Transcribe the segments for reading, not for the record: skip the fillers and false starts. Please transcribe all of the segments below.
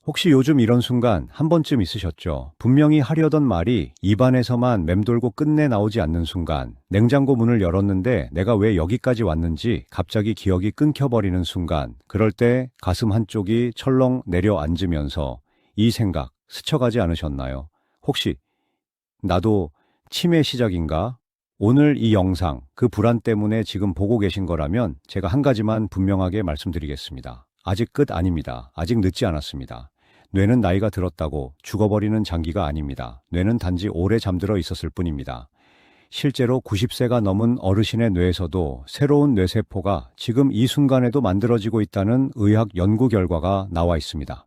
혹시 요즘 이런 순간 한 번쯤 있으셨죠? 분명히 하려던 말이 입안에서만 맴돌고 끝내 나오지 않는 순간, 냉장고 문을 열었는데 내가 왜 여기까지 왔는지 갑자기 기억이 끊겨버리는 순간, 그럴 때 가슴 한쪽이 철렁 내려앉으면서 이 생각 스쳐가지 않으셨나요? 혹시 나도 치매 시작인가? 오늘 이 영상, 그 불안 때문에 지금 보고 계신 거라면 제가 한 가지만 분명하게 말씀드리겠습니다. 아직 끝 아닙니다. 아직 늦지 않았습니다. 뇌는 나이가 들었다고 죽어버리는 장기가 아닙니다. 뇌는 단지 오래 잠들어 있었을 뿐입니다. 실제로 90세가 넘은 어르신의 뇌에서도 새로운 뇌세포가 지금 이 순간에도 만들어지고 있다는 의학 연구 결과가 나와 있습니다.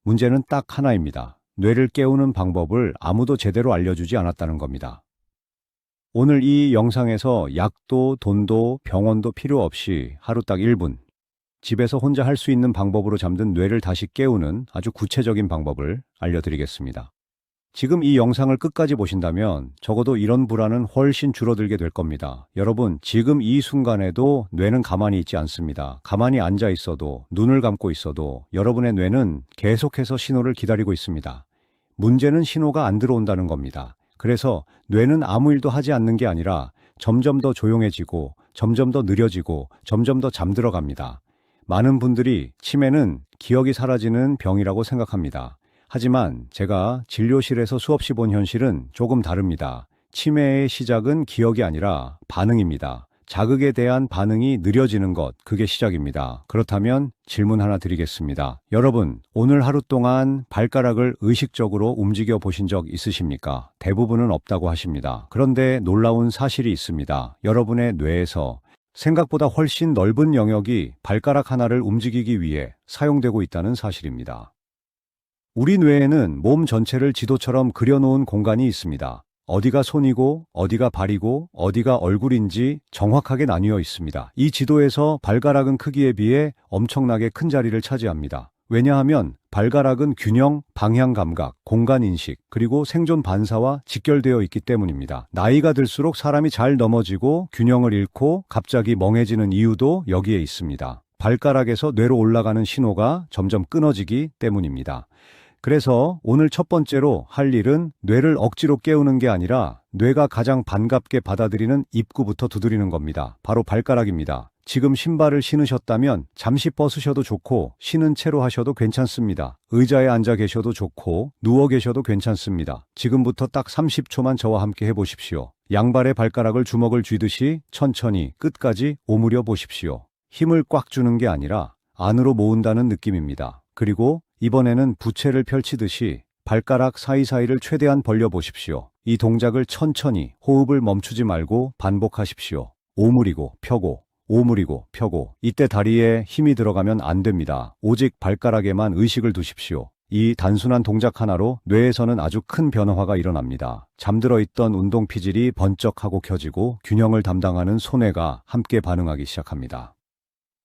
문제는 딱 하나입니다. 뇌를 깨우는 방법을 아무도 제대로 알려주지 않았다는 겁니다. 오늘 이 영상에서 약도 돈도 병원도 필요 없이 하루 딱 1분, 집에서 혼자 할 수 있는 방법으로 잠든 뇌를 다시 깨우는 아주 구체적인 방법을 알려드리겠습니다. 지금 이 영상을 끝까지 보신다면 적어도 이런 불안은 훨씬 줄어들게 될 겁니다. 여러분, 지금 이 순간에도 뇌는 가만히 있지 않습니다. 가만히 앉아 있어도, 눈을 감고 있어도 여러분의 뇌는 계속해서 신호를 기다리고 있습니다. 문제는 신호가 안 들어온다는 겁니다. 그래서 뇌는 아무 일도 하지 않는 게 아니라 점점 더 조용해지고, 점점 더 느려지고, 점점 더 잠들어 갑니다. 많은 분들이 치매는 기억이 사라지는 병이라고 생각합니다. 하지만 제가 진료실에서 수없이 본 현실은 조금 다릅니다. 치매의 시작은 기억이 아니라 반응입니다. 자극에 대한 반응이 느려지는 것, 그게 시작입니다. 그렇다면 질문 하나 드리겠습니다. 여러분, 오늘 하루 동안 발가락을 의식적으로 움직여 보신 적 있으십니까? 대부분은 없다고 하십니다. 그런데 놀라운 사실이 있습니다. 여러분의 뇌에서 생각보다 훨씬 넓은 영역이 발가락 하나를 움직이기 위해 사용되고 있다는 사실입니다. 우리 뇌에는 몸 전체를 지도처럼 그려놓은 공간이 있습니다. 어디가 손이고 어디가 발이고 어디가 얼굴인지 정확하게 나뉘어 있습니다. 이 지도에서 발가락은 크기에 비해 엄청나게 큰 자리를 차지합니다. 왜냐하면 발가락은 균형, 방향 감각, 공간 인식, 그리고 생존 반사와 직결되어 있기 때문입니다. 나이가 들수록 사람이 잘 넘어지고 균형을 잃고 갑자기 멍해지는 이유도 여기에 있습니다. 발가락에서 뇌로 올라가는 신호가 점점 끊어지기 때문입니다. 그래서 오늘 첫 번째로 할 일은 뇌를 억지로 깨우는 게 아니라 뇌가 가장 반갑게 받아들이는 입구부터 두드리는 겁니다. 바로 발가락입니다. 지금 신발을 신으셨다면 잠시 벗으셔도 좋고 신은 채로 하셔도 괜찮습니다. 의자에 앉아 계셔도 좋고 누워 계셔도 괜찮습니다. 지금부터 딱 30초만 저와 함께 해보십시오. 양발의 발가락을 주먹을 쥐듯이 천천히 끝까지 오므려 보십시오. 힘을 꽉 주는 게 아니라 안으로 모은다는 느낌입니다. 그리고 이번에는 부채를 펼치듯이 발가락 사이사이를 최대한 벌려 보십시오. 이 동작을 천천히 호흡을 멈추지 말고 반복하십시오. 오므리고 펴고 오므리고 펴고. 이때 다리에 힘이 들어가면 안 됩니다. 오직 발가락에만 의식을 두십시오. 이 단순한 동작 하나로 뇌에서는 아주 큰 변화가 일어납니다. 잠들어 있던 운동 피질이 번쩍하고 켜지고 균형을 담당하는 소뇌가 함께 반응하기 시작합니다.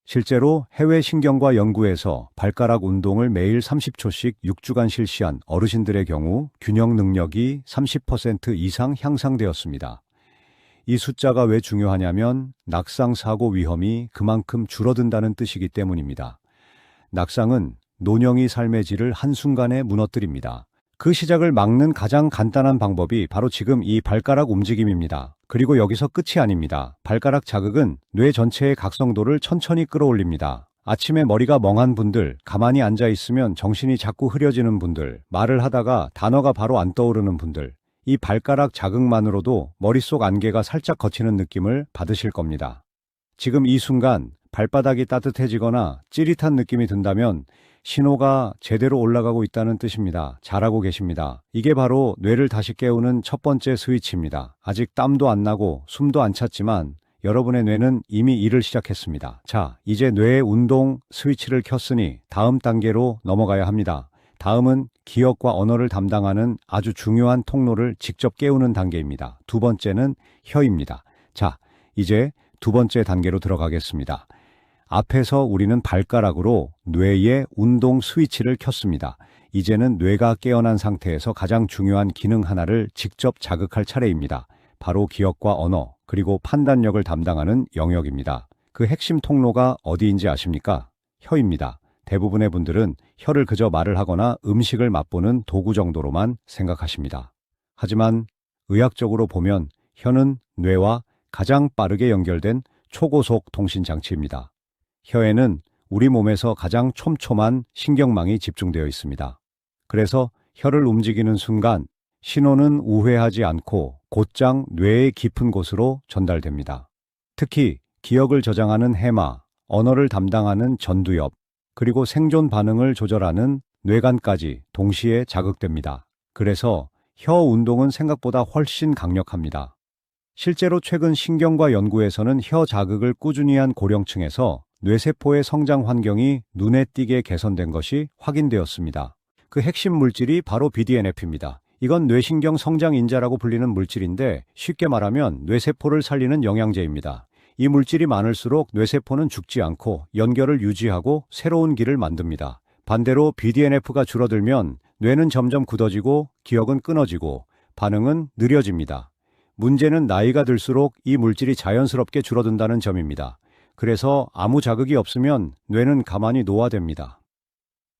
실제로 해외 신경과 연구에서 발가락 운동을 매일 30초씩 6주간 실시한 어르신들의 경우 균형 능력이 30% 이상 향상되었습니다. 이 숫자가 왜 중요하냐면 낙상 사고 위험이 그만큼 줄어든다는 뜻이기 때문입니다. 낙상은 노령이 삶의 질을 한순간에 무너뜨립니다. 그 시작을 막는 가장 간단한 방법이 바로 지금 이 발가락 움직임입니다. 그리고 여기서 끝이 아닙니다. 발가락 자극은 뇌 전체의 각성도를 천천히 끌어올립니다. 아침에 머리가 멍한 분들, 가만히 앉아 있으면 정신이 자꾸 흐려지는 분들, 말을 하다가 단어가 바로 안 떠오르는 분들, 이 발가락 자극만으로도 머릿속 안개가 살짝 걷히는 느낌을 받으실 겁니다. 지금 이 순간 발바닥이 따뜻해지거나 찌릿한 느낌이 든다면 신호가 제대로 올라가고 있다는 뜻입니다. 잘하고 계십니다. 이게 바로 뇌를 다시 깨우는 첫 번째 스위치입니다. 아직 땀도 안 나고 숨도 안 찼지만 여러분의 뇌는 이미 일을 시작했습니다. 자, 이제 뇌의 운동 스위치를 켰으니 다음 단계로 넘어가야 합니다. 다음은 기억과 언어를 담당하는 아주 중요한 통로를 직접 깨우는 단계입니다. 두 번째는 혀입니다. 자, 이제 두 번째 단계로 들어가겠습니다. 앞에서 우리는 발가락으로 뇌의 운동 스위치를 켰습니다. 이제는 뇌가 깨어난 상태에서 가장 중요한 기능 하나를 직접 자극할 차례입니다. 바로 기억과 언어, 그리고 판단력을 담당하는 영역입니다. 그 핵심 통로가 어디인지 아십니까? 혀입니다. 대부분의 분들은 혀를 그저 말을 하거나 음식을 맛보는 도구 정도로만 생각하십니다. 하지만 의학적으로 보면 혀는 뇌와 가장 빠르게 연결된 초고속 통신 장치입니다. 혀에는 우리 몸에서 가장 촘촘한 신경망이 집중되어 있습니다. 그래서 혀를 움직이는 순간 신호는 우회하지 않고 곧장 뇌의 깊은 곳으로 전달됩니다. 특히 기억을 저장하는 해마, 언어를 담당하는 전두엽, 그리고 생존 반응을 조절하는 뇌간까지 동시에 자극됩니다. 그래서 혀 운동은 생각보다 훨씬 강력합니다. 실제로 최근 신경과 연구에서는 혀 자극을 꾸준히 한 고령층에서 뇌세포의 성장 환경이 눈에 띄게 개선된 것이 확인되었습니다. 그 핵심 물질이 바로 BDNF입니다. 이건 뇌신경 성장 인자라고 불리는 물질인데 쉽게 말하면 뇌세포를 살리는 영양제입니다. 이 물질이 많을수록 뇌세포는 죽지 않고 연결을 유지하고 새로운 길을 만듭니다. 반대로 BDNF가 줄어들면 뇌는 점점 굳어지고 기억은 끊어지고 반응은 느려집니다. 문제는 나이가 들수록 이 물질이 자연스럽게 줄어든다는 점입니다. 그래서 아무 자극이 없으면 뇌는 가만히 노화됩니다.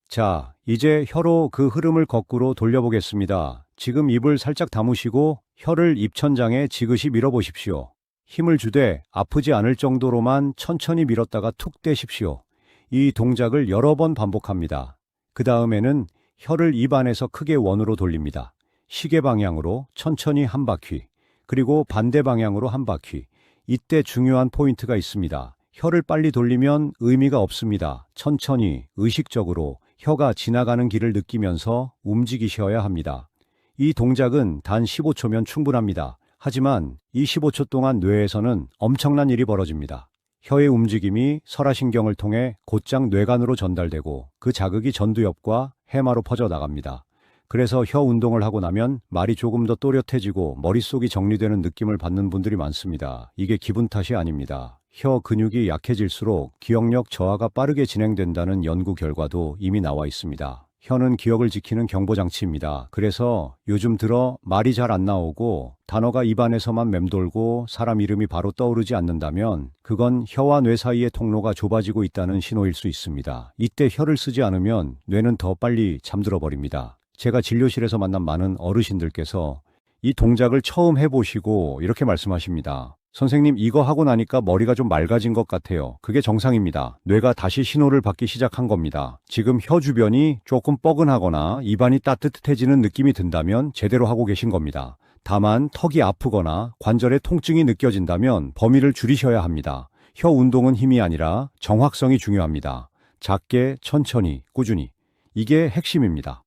자, 이제 혀로 그 흐름을 거꾸로 돌려보겠습니다. 지금 입을 살짝 다무시고 혀를 입천장에 지그시 밀어보십시오. 힘을 주되 아프지 않을 정도로만 천천히 밀었다가 툭 떼십시오. 이 동작을 여러 번 반복합니다. 그 다음에는 혀를 입 안에서 크게 원으로 돌립니다. 시계 방향으로 천천히 한 바퀴, 그리고 반대 방향으로 한 바퀴. 이때 중요한 포인트가 있습니다. 혀를 빨리 돌리면 의미가 없습니다. 천천히, 의식적으로 혀가 지나가는 길을 느끼면서 움직이셔야 합니다. 이 동작은 단 15초면 충분합니다. 하지만 이 15초 동안 뇌에서는 엄청난 일이 벌어집니다. 혀의 움직임이 설화신경을 통해 곧장 뇌간으로 전달되고 그 자극이 전두엽과 해마로 퍼져나갑니다. 그래서 혀 운동을 하고 나면 말이 조금 더 또렷해지고 머릿속이 정리되는 느낌을 받는 분들이 많습니다. 이게 기분 탓이 아닙니다. 혀 근육이 약해질수록 기억력 저하가 빠르게 진행된다는 연구 결과도 이미 나와 있습니다. 혀는 기억을 지키는 경보장치입니다. 그래서 요즘 들어 말이 잘 안 나오고 단어가 입안에서만 맴돌고 사람 이름이 바로 떠오르지 않는다면 그건 혀와 뇌 사이의 통로가 좁아지고 있다는 신호일 수 있습니다. 이때 혀를 쓰지 않으면 뇌는 더 빨리 잠들어 버립니다. 제가 진료실에서 만난 많은 어르신들께서 이 동작을 처음 해보시고 이렇게 말씀하십니다. 선생님, 이거 하고 나니까 머리가 좀 맑아진 것 같아요. 그게 정상입니다. 뇌가 다시 신호를 받기 시작한 겁니다. 지금 혀 주변이 조금 뻐근하거나 입안이 따뜻해지는 느낌이 든다면 제대로 하고 계신 겁니다. 다만 턱이 아프거나 관절에 통증이 느껴진다면 범위를 줄이셔야 합니다. 혀 운동은 힘이 아니라 정확성이 중요합니다. 작게, 천천히, 꾸준히. 이게 핵심입니다.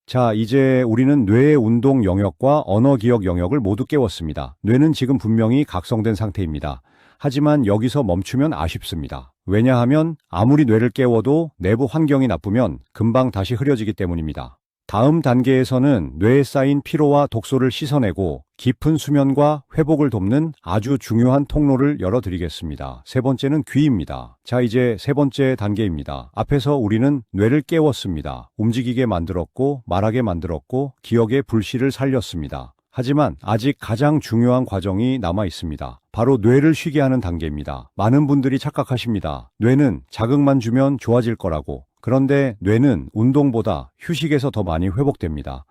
자, 이제 우리는 뇌의 운동 영역과 언어 기억 영역을 모두 깨웠습니다. 뇌는 지금 분명히 각성된 상태입니다. 하지만 여기서 멈추면 아쉽습니다. 왜냐하면 아무리 뇌를 깨워도 내부 환경이 나쁘면 금방 다시 흐려지기 때문입니다. 다음 단계에서는 뇌에 쌓인 피로와 독소를 씻어내고 깊은 수면과 회복을 돕는 아주 중요한 통로를 열어드리겠습니다. 세 번째는 귀입니다. 자, 이제 세 번째 단계입니다. 앞에서 우리는 뇌를 깨웠습니다. 움직이게 만들었고 말하게 만들었고 기억의 불씨를 살렸습니다. 하지만 아직 가장 중요한 과정이 남아 있습니다. 바로 뇌를 쉬게 하는 단계입니다. 많은 분들이 착각하십니다. 뇌는 자극만 주면 좋아질 거라고. 그런데 뇌는 운동보다 휴식에서 더 많이 회복됩니다.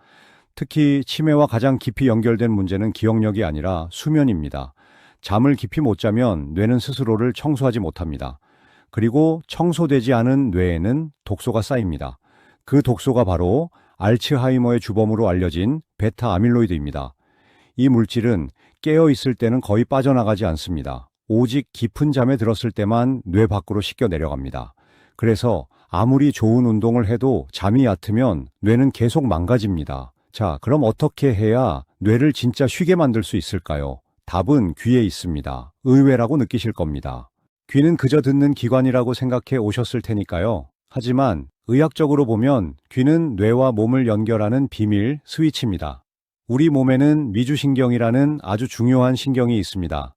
특히 치매와 가장 깊이 연결된 문제는 기억력이 아니라 수면입니다. 잠을 깊이 못 자면 뇌는 스스로를 청소하지 못합니다. 그리고 청소되지 않은 뇌에는 독소가 쌓입니다. 그 독소가 바로 알츠하이머의 주범으로 알려진 베타 아밀로이드입니다. 이 물질은 깨어 있을 때는 거의 빠져나가지 않습니다. 오직 깊은 잠에 들었을 때만 뇌 밖으로 씻겨 내려갑니다. 그래서 아무리 좋은 운동을 해도 잠이 얕으면 뇌는 계속 망가집니다. 자, 그럼 어떻게 해야 뇌를 진짜 쉬게 만들 수 있을까요? 답은 귀에 있습니다. 의외라고 느끼실 겁니다. 귀는 그저 듣는 기관이라고 생각해 오셨을 테니까요. 하지만 의학적으로 보면 귀는 뇌와 몸을 연결하는 비밀 스위치입니다. 우리 몸에는 미주신경이라는 아주 중요한 신경이 있습니다.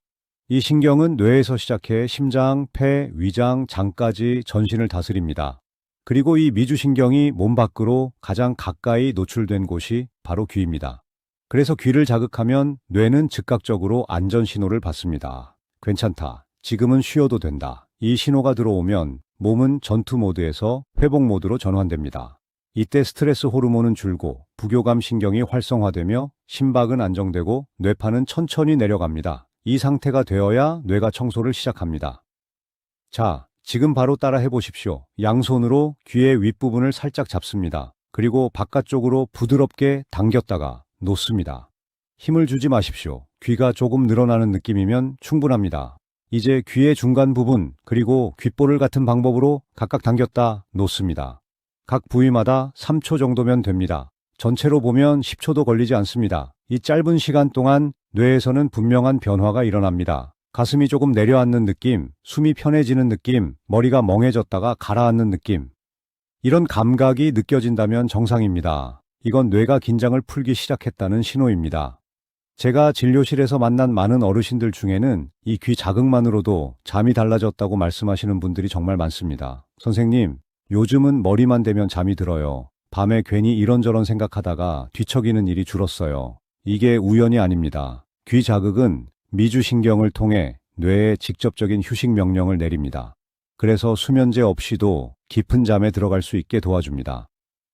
이 신경은 뇌에서 시작해 심장, 폐, 위장, 장까지 전신을 다스립니다. 그리고 이 미주신경이 몸 밖으로 가장 가까이 노출된 곳이 바로 귀입니다. 그래서 귀를 자극하면 뇌는 즉각적으로 안전 신호를 받습니다. 괜찮다. 지금은 쉬어도 된다. 이 신호가 들어오면 몸은 전투 모드에서 회복 모드로 전환됩니다. 이때 스트레스 호르몬은 줄고 부교감 신경이 활성화되며 심박은 안정되고 뇌파는 천천히 내려갑니다. 이 상태가 되어야 뇌가 청소를 시작합니다. 자, 지금 바로 따라 해보십시오. 양손으로 귀의 윗부분을 살짝 잡습니다. 그리고 바깥쪽으로 부드럽게 당겼다가 놓습니다. 힘을 주지 마십시오. 귀가 조금 늘어나는 느낌이면 충분합니다. 이제 귀의 중간 부분 그리고 귓볼을 같은 방법으로 각각 당겼다 놓습니다. 각 부위마다 3초 정도면 됩니다. 전체로 보면 10초도 걸리지 않습니다. 이 짧은 시간 동안 뇌에서는 분명한 변화가 일어납니다. 가슴이 조금 내려앉는 느낌, 숨이 편해지는 느낌, 머리가 멍해졌다가 가라앉는 느낌. 이런 감각이 느껴진다면 정상입니다. 이건 뇌가 긴장을 풀기 시작했다는 신호입니다. 제가 진료실에서 만난 많은 어르신들 중에는 이 귀 자극만으로도 잠이 달라졌다고 말씀하시는 분들이 정말 많습니다. 선생님, 요즘은 머리만 대면 잠이 들어요. 밤에 괜히 이런저런 생각하다가 뒤척이는 일이 줄었어요. 이게 우연이 아닙니다. 귀 자극은 미주신경을 통해 뇌에 직접적인 휴식 명령을 내립니다. 그래서 수면제 없이도 깊은 잠에 들어갈 수 있게 도와줍니다.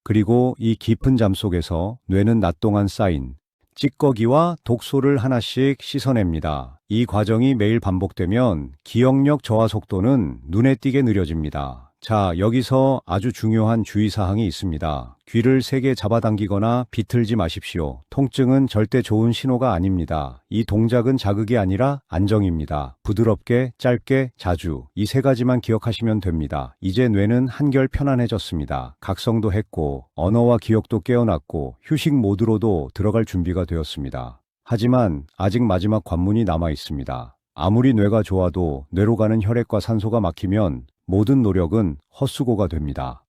그리고 이 깊은 잠 속에서 뇌는 낮 동안 쌓인 찌꺼기와 독소를 하나씩 씻어냅니다. 이 과정이 매일 반복되면 기억력 저하 속도는 눈에 띄게 느려집니다. 자, 여기서 아주 중요한 주의사항이 있습니다. 귀를 세게 잡아당기거나 비틀지 마십시오. 통증은 절대 좋은 신호가 아닙니다. 이 동작은 자극이 아니라 안정입니다. 부드럽게, 짧게, 자주 이 세 가지만 기억하시면 됩니다. 이제 뇌는 한결 편안해졌습니다. 각성도 했고 언어와 기억도 깨어났고 휴식 모드로도 들어갈 준비가 되었습니다. 하지만 아직 마지막 관문이 남아 있습니다. 아무리 뇌가 좋아도 뇌로 가는 혈액과 산소가 막히면 모든 노력은 헛수고가 됩니다.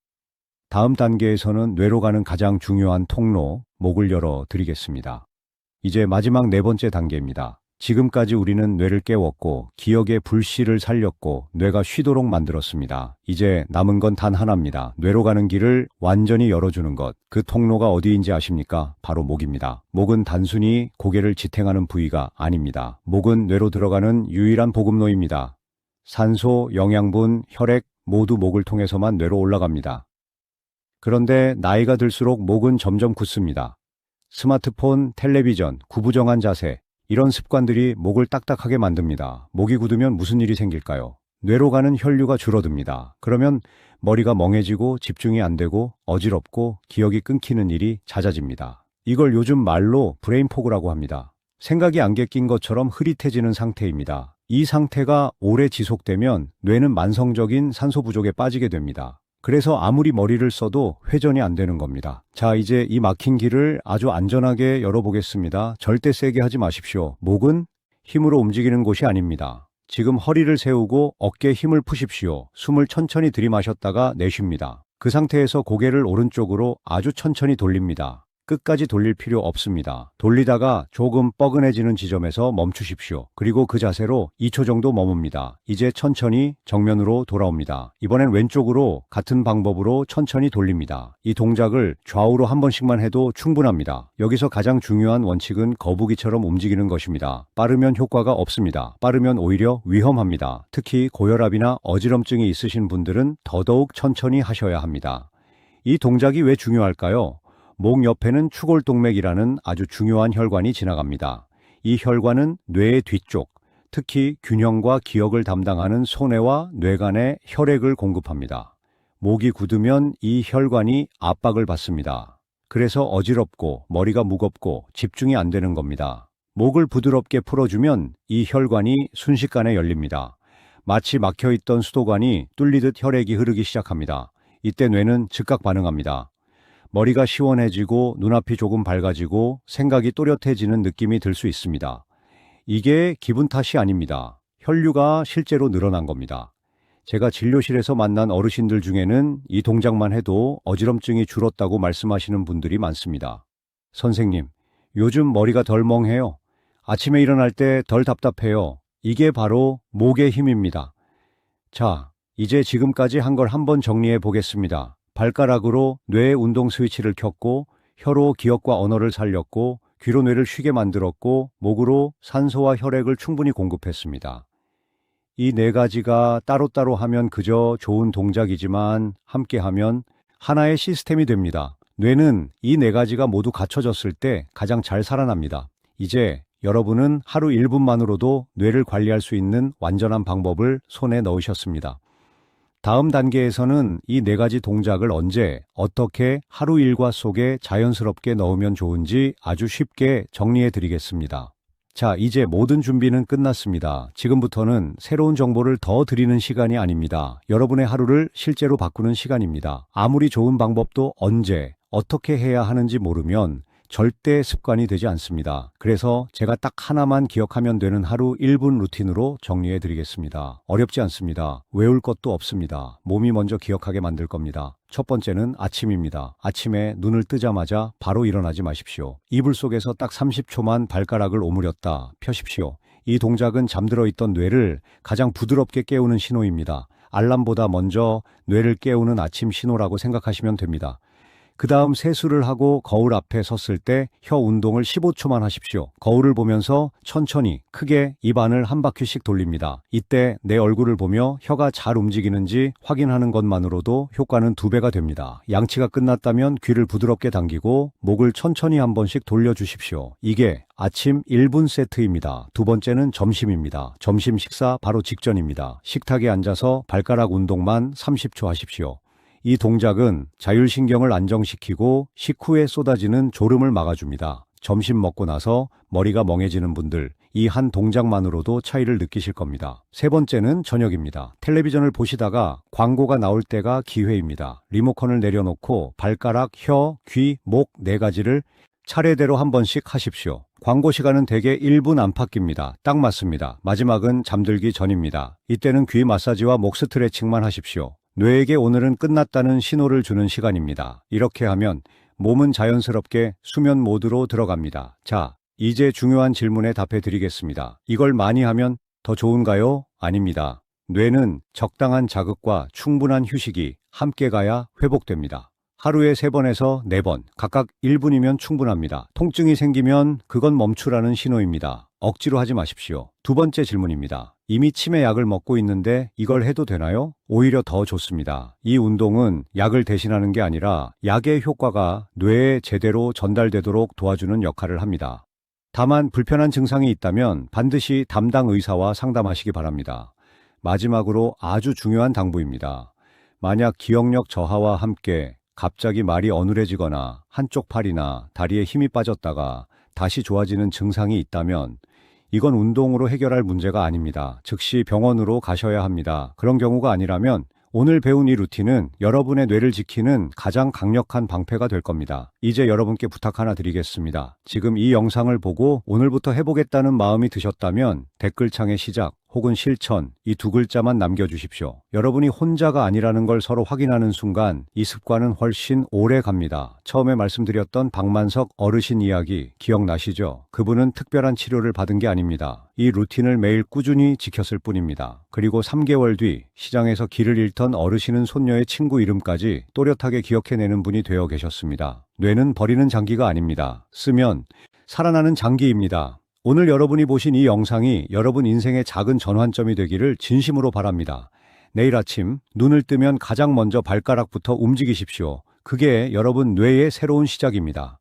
다음 단계에서는 뇌로 가는 가장 중요한 통로, 목을 열어 드리겠습니다. 이제 마지막 네 번째 단계입니다. 지금까지 우리는 뇌를 깨웠고 기억의 불씨를 살렸고 뇌가 쉬도록 만들었습니다. 이제 남은 건 단 하나입니다. 뇌로 가는 길을 완전히 열어주는 것. 그 통로가 어디인지 아십니까? 바로 목입니다. 목은 단순히 고개를 지탱하는 부위가 아닙니다. 목은 뇌로 들어가는 유일한 보급로입니다. 산소, 영양분, 혈액 모두 목을 통해서만 뇌로 올라갑니다. 그런데 나이가 들수록 목은 점점 굳습니다. 스마트폰, 텔레비전, 구부정한 자세, 이런 습관들이 목을 딱딱하게 만듭니다. 목이 굳으면 무슨 일이 생길까요? 뇌로 가는 혈류가 줄어듭니다. 그러면 머리가 멍해지고 집중이 안 되고 어지럽고 기억이 끊기는 일이 잦아집니다. 이걸 요즘 말로 브레인포그라고 합니다. 생각이 안개 낀 것처럼 흐릿해지는 상태입니다. 이 상태가 오래 지속되면 뇌는 만성적인 산소 부족에 빠지게 됩니다. 그래서 아무리 머리를 써도 회전이 안 되는 겁니다. 자, 이제 이 막힌 길을 아주 안전하게 열어보겠습니다. 절대 세게 하지 마십시오. 목은 힘으로 움직이는 곳이 아닙니다. 지금 허리를 세우고 어깨에 힘을 푸십시오. 숨을 천천히 들이마셨다가 내쉽니다. 그 상태에서 고개를 오른쪽으로 아주 천천히 돌립니다. 끝까지 돌릴 필요 없습니다. 돌리다가 조금 뻐근해지는 지점에서 멈추십시오. 그리고 그 자세로 2초 정도 머뭅니다. 이제 천천히 정면으로 돌아옵니다. 이번엔 왼쪽으로 같은 방법으로 천천히 돌립니다. 이 동작을 좌우로 한 번씩만 해도 충분합니다. 여기서 가장 중요한 원칙은 거북이처럼 움직이는 것입니다. 빠르면 효과가 없습니다. 빠르면 오히려 위험합니다. 특히 고혈압이나 어지럼증이 있으신 분들은 더더욱 천천히 하셔야 합니다. 이 동작이 왜 중요할까요? 목 옆에는 추골동맥이라는 아주 중요한 혈관이 지나갑니다. 이 혈관은 뇌의 뒤쪽, 특히 균형과 기억을 담당하는 소뇌와 뇌간에 혈액을 공급합니다. 목이 굳으면 이 혈관이 압박을 받습니다. 그래서 어지럽고 머리가 무겁고 집중이 안 되는 겁니다. 목을 부드럽게 풀어주면 이 혈관이 순식간에 열립니다. 마치 막혀있던 수도관이 뚫리듯 혈액이 흐르기 시작합니다. 이때 뇌는 즉각 반응합니다. 머리가 시원해지고 눈앞이 조금 밝아지고 생각이 또렷해지는 느낌이 들 수 있습니다. 이게 기분 탓이 아닙니다. 혈류가 실제로 늘어난 겁니다. 제가 진료실에서 만난 어르신들 중에는 이 동작만 해도 어지럼증이 줄었다고 말씀하시는 분들이 많습니다. 선생님, 요즘 머리가 덜 멍해요. 아침에 일어날 때 덜 답답해요. 이게 바로 목의 힘입니다. 자, 이제 지금까지 한 걸 한번 정리해 보겠습니다. 발가락으로 뇌의 운동 스위치를 켰고 혀로 기억과 언어를 살렸고 귀로 뇌를 쉬게 만들었고 목으로 산소와 혈액을 충분히 공급했습니다. 이 네 가지가 따로따로 하면 그저 좋은 동작이지만 함께 하면 하나의 시스템이 됩니다. 뇌는 이 네 가지가 모두 갖춰졌을 때 가장 잘 살아납니다. 이제 여러분은 하루 1분만으로도 뇌를 관리할 수 있는 완전한 방법을 손에 넣으셨습니다. 다음 단계에서는 이 네 가지 동작을 언제, 어떻게 하루 일과 속에 자연스럽게 넣으면 좋은지 아주 쉽게 정리해 드리겠습니다. 자, 이제 모든 준비는 끝났습니다. 지금부터는 새로운 정보를 더 드리는 시간이 아닙니다. 여러분의 하루를 실제로 바꾸는 시간입니다. 아무리 좋은 방법도 언제, 어떻게 해야 하는지 모르면 절대 습관이 되지 않습니다. 그래서 제가 딱 하나만 기억하면 되는 하루 1분 루틴으로 정리해 드리겠습니다. 어렵지 않습니다. 외울 것도 없습니다. 몸이 먼저 기억하게 만들 겁니다. 첫 번째는 아침입니다. 아침에 눈을 뜨자마자 바로 일어나지 마십시오. 이불 속에서 딱 30초만 발가락을 오므렸다 펴십시오. 이 동작은 잠들어 있던 뇌를 가장 부드럽게 깨우는 신호입니다. 알람보다 먼저 뇌를 깨우는 아침 신호라고 생각하시면 됩니다. 그 다음 세수를 하고 거울 앞에 섰을 때 혀 운동을 15초만 하십시오. 거울을 보면서 천천히 크게 입 안을 한 바퀴씩 돌립니다. 이때 내 얼굴을 보며 혀가 잘 움직이는지 확인하는 것만으로도 효과는 2배가 됩니다. 양치가 끝났다면 귀를 부드럽게 당기고 목을 천천히 한 번씩 돌려주십시오. 이게 아침 1분 세트입니다. 두 번째는 점심입니다. 점심 식사 바로 직전입니다. 식탁에 앉아서 발가락 운동만 30초 하십시오. 이 동작은 자율신경을 안정시키고 식후에 쏟아지는 졸음을 막아줍니다. 점심 먹고 나서 머리가 멍해지는 분들, 이 한 동작만으로도 차이를 느끼실 겁니다. 세 번째는 저녁입니다. 텔레비전을 보시다가 광고가 나올 때가 기회입니다. 리모컨을 내려놓고 발가락, 혀, 귀, 목 4가지를 차례대로 한 번씩 하십시오. 광고 시간은 대개 1분 안팎입니다. 딱 맞습니다. 마지막은 잠들기 전입니다. 이때는 귀 마사지와 목 스트레칭만 하십시오. 뇌에게 오늘은 끝났다는 신호를 주는 시간입니다. 이렇게 하면 몸은 자연스럽게 수면 모드로 들어갑니다. 자, 이제 중요한 질문에 답해 드리겠습니다. 이걸 많이 하면 더 좋은가요? 아닙니다. 뇌는 적당한 자극과 충분한 휴식이 함께 가야 회복됩니다. 하루에 3번에서 4번, 각각 1분이면 충분합니다. 통증이 생기면 그건 멈추라는 신호입니다. 억지로 하지 마십시오. 두 번째 질문입니다. 이미 치매 약을 먹고 있는데 이걸 해도 되나요? 오히려 더 좋습니다. 이 운동은 약을 대신하는 게 아니라 약의 효과가 뇌에 제대로 전달되도록 도와주는 역할을 합니다. 다만 불편한 증상이 있다면 반드시 담당 의사와 상담하시기 바랍니다. 마지막으로 아주 중요한 당부입니다. 만약 기억력 저하와 함께 갑자기 말이 어눌해지거나 한쪽 팔이나 다리에 힘이 빠졌다가 다시 좋아지는 증상이 있다면 이건 운동으로 해결할 문제가 아닙니다. 즉시 병원으로 가셔야 합니다. 그런 경우가 아니라면 오늘 배운 이 루틴은 여러분의 뇌를 지키는 가장 강력한 방패가 될 겁니다. 이제 여러분께 부탁 하나 드리겠습니다. 지금 이 영상을 보고 오늘부터 해보겠다는 마음이 드셨다면 댓글창에 시작 혹은 실천 이 2글자만 남겨주십시오. 여러분이 혼자가 아니라는 걸 서로 확인하는 순간 이 습관은 훨씬 오래 갑니다. 처음에 말씀드렸던 박만석 어르신 이야기 기억나시죠? 그분은 특별한 치료를 받은 게 아닙니다. 이 루틴을 매일 꾸준히 지켰을 뿐입니다. 그리고 3개월 뒤 시장에서 길을 잃던 어르신은 손녀의 친구 이름까지 또렷하게 기억해내는 분이 되어 계셨습니다. 뇌는 버리는 장기가 아닙니다. 쓰면 살아나는 장기입니다. 오늘 여러분이 보신 이 영상이 여러분 인생의 작은 전환점이 되기를 진심으로 바랍니다. 내일 아침 눈을 뜨면 가장 먼저 발가락부터 움직이십시오. 그게 여러분 뇌의 새로운 시작입니다.